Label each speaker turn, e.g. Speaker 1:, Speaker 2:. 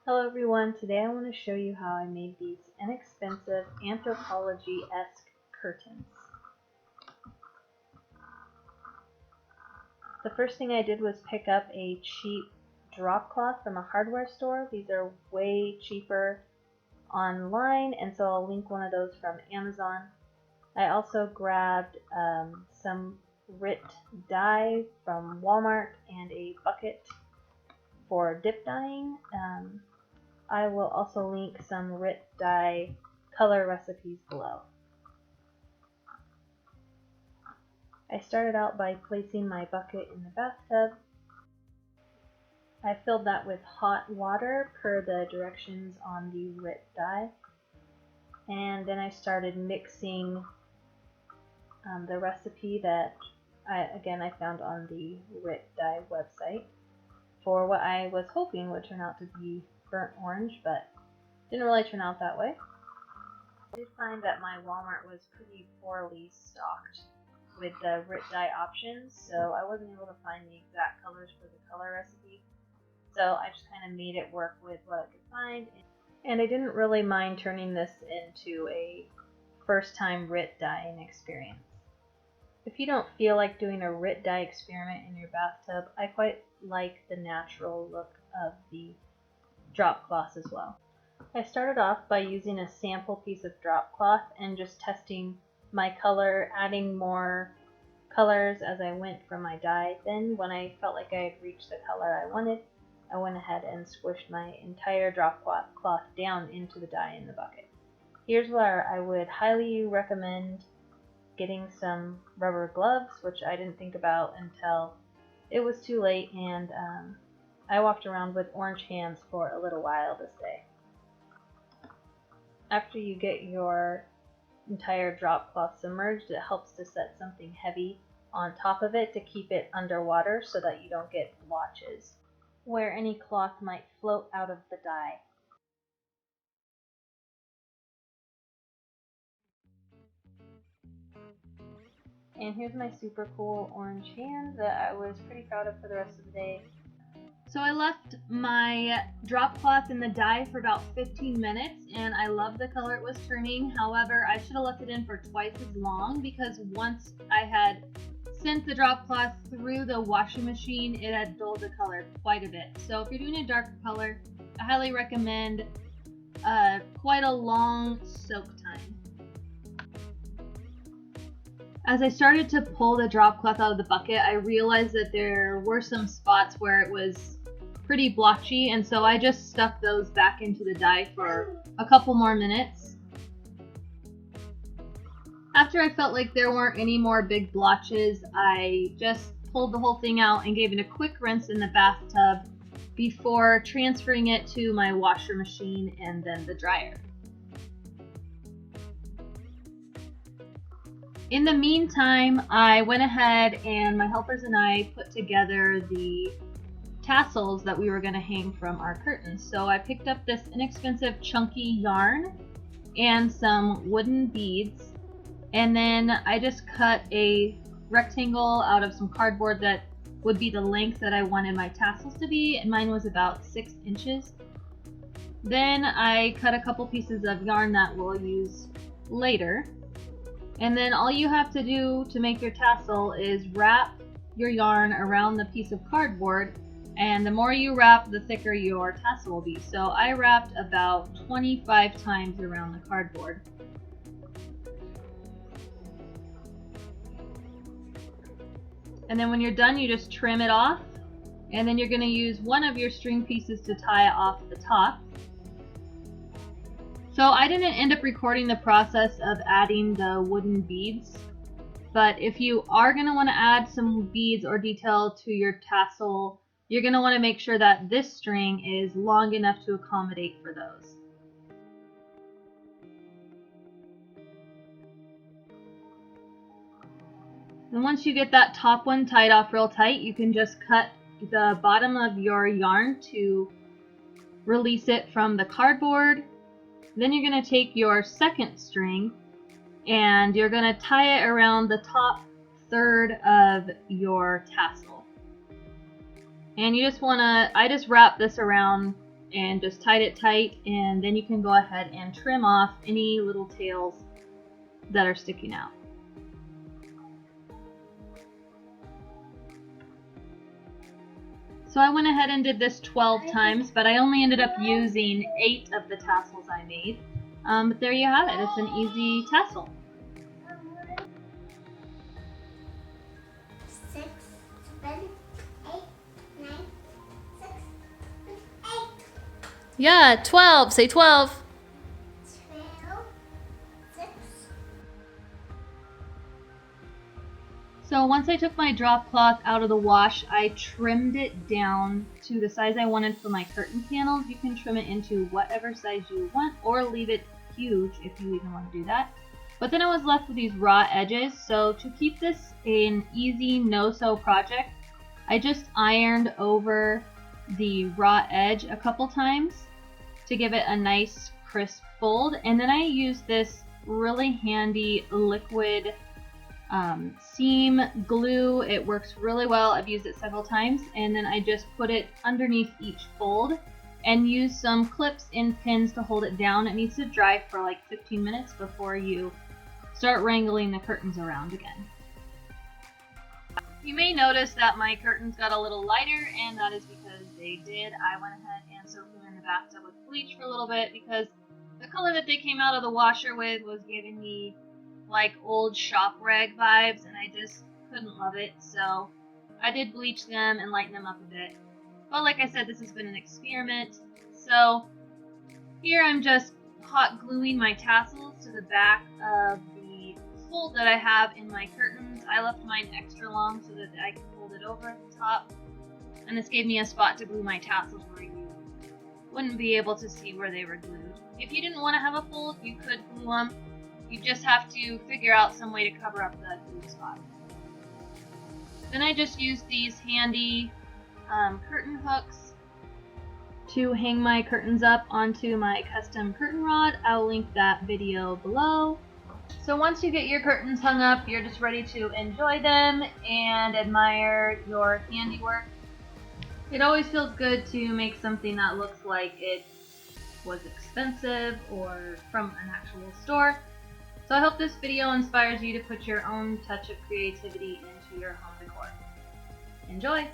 Speaker 1: Hello everyone, today I want to show you how I made these inexpensive Antrhopolgy-esque curtains. The first thing I did was pick up a cheap drop cloth from a hardware store. These are way cheaper online, and so I'll link one of those from Amazon. I also grabbed some RIT dye from Walmart and a bucket for dip dyeing. I will also link some RIT dye color recipes below. I started out by placing my bucket in the bathtub. I filled that with hot water per the directions on the RIT dye, and then I started mixing the recipe that I found on the RIT dye website for what I was hoping would turn out to be burnt orange, but didn't really turn out that way. I did find that my Walmart was pretty poorly stocked with the RIT dye options, so I wasn't able to find the exact colors for the color recipe. So I just kind of made it work with what I could find, and I didn't really mind turning this into a first time RIT dyeing experience. If you don't feel like doing a RIT dye experiment in your bathtub, I quite like the natural look of the drop cloth as well. I started off by using a sample piece of drop cloth and just testing my color, adding more colors as I went from my dye. Then when I felt like I had reached the color I wanted, I went ahead and squished my entire drop cloth down into the dye in the bucket. Here's where I would highly recommend getting some rubber gloves, which I didn't think about until it was too late, and I walked around with orange hands for a little while this day. After you get your entire drop cloth submerged, it helps to set something heavy on top of it to keep it underwater so that you don't get blotches where any cloth might float out of the dye. And here's my super cool orange hand that I was pretty proud of for the rest of the day. So I left my drop cloth in the dye for about 15 minutes, and I love the color it was turning. However, I should have left it in for twice as long, because once I had sent the drop cloth through the washing machine, it had dulled the color quite a bit. So if you're doing a darker color, I highly recommend quite a long soak time. As I started to pull the drop cloth out of the bucket, I realized that there were some spots where it was pretty blotchy, and so I just stuck those back into the dye for a couple more minutes. After I felt like there weren't any more big blotches, I just pulled the whole thing out and gave it a quick rinse in the bathtub before transferring it to my washer machine and then the dryer. In the meantime, I went ahead and my helpers and I put together the tassels that we were going to hang from our curtains. So I picked up this inexpensive chunky yarn and some wooden beads, and then I just cut a rectangle out of some cardboard that would be the length that I wanted my tassels to be, and mine was about 6 inches. Then I cut a couple pieces of yarn that we'll use later. And then all you have to do to make your tassel is wrap your yarn around the piece of cardboard, and the more you wrap, the thicker your tassel will be. So I wrapped about 25 times around the cardboard. And then when you're done, you just trim it off, and then you're going to use one of your string pieces to tie it off the top. So I didn't end up recording the process of adding the wooden beads, but if you are going to want to add some beads or detail to your tassel, you're going to want to make sure that this string is long enough to accommodate for those. And once you get that top one tied off real tight, you can just cut the bottom of your yarn to release it from the cardboard. Then you're going to take your second string and you're going to tie it around the top third of your tassel. And you just want to, I just wrap this around and just tied it tight, and then you can go ahead and trim off any little tails that are sticking out. So I went ahead and did this 12 times, but I only ended up using 8 of the tassels I made. But there you have it. It's an easy tassel.
Speaker 2: 6, 7, 8, 9, 6, 8.
Speaker 3: Yeah, 12. Say 12.
Speaker 2: 12, 6.
Speaker 1: So once I took my drop cloth out of the wash, I trimmed it down to the size I wanted for my curtain panels. You can trim it into whatever size you want, or leave it huge if you even want to do that. But then I was left with these raw edges, so to keep this an easy no-sew project, I just ironed over the raw edge a couple times to give it a nice crisp fold, and then I used this really handy liquid seam glue. It works really well. I've used it several times, and then I just put it underneath each fold and use some clips and pins to hold it down. It needs to dry for like 15 minutes before you start wrangling the curtains around again. You may notice that my curtains got a little lighter, and that is because they did. I went ahead and soaked them in the bathtub with bleach for a little bit because the color that they came out of the washer with was giving me like old shop rag vibes, and I just couldn't love it, so I did bleach them and lighten them up a bit. But like I said, this has been an experiment, so here I'm just hot gluing my tassels to the back of the fold that I have in my curtains. I left mine extra long so that I can fold it over at the top, and this gave me a spot to glue my tassels where you wouldn't be able to see where they were glued. If you didn't want to have a fold, you could glue them. You just have to figure out some way to cover up the glue spot. Then I just used these handy curtain hooks to hang my curtains up onto my custom curtain rod. I'll link that video below. So once you get your curtains hung up, you're just ready to enjoy them and admire your handiwork. It always feels good to make something that looks like it was expensive or from an actual store. So I hope this video inspires you to put your own touch of creativity into your home decor. Enjoy!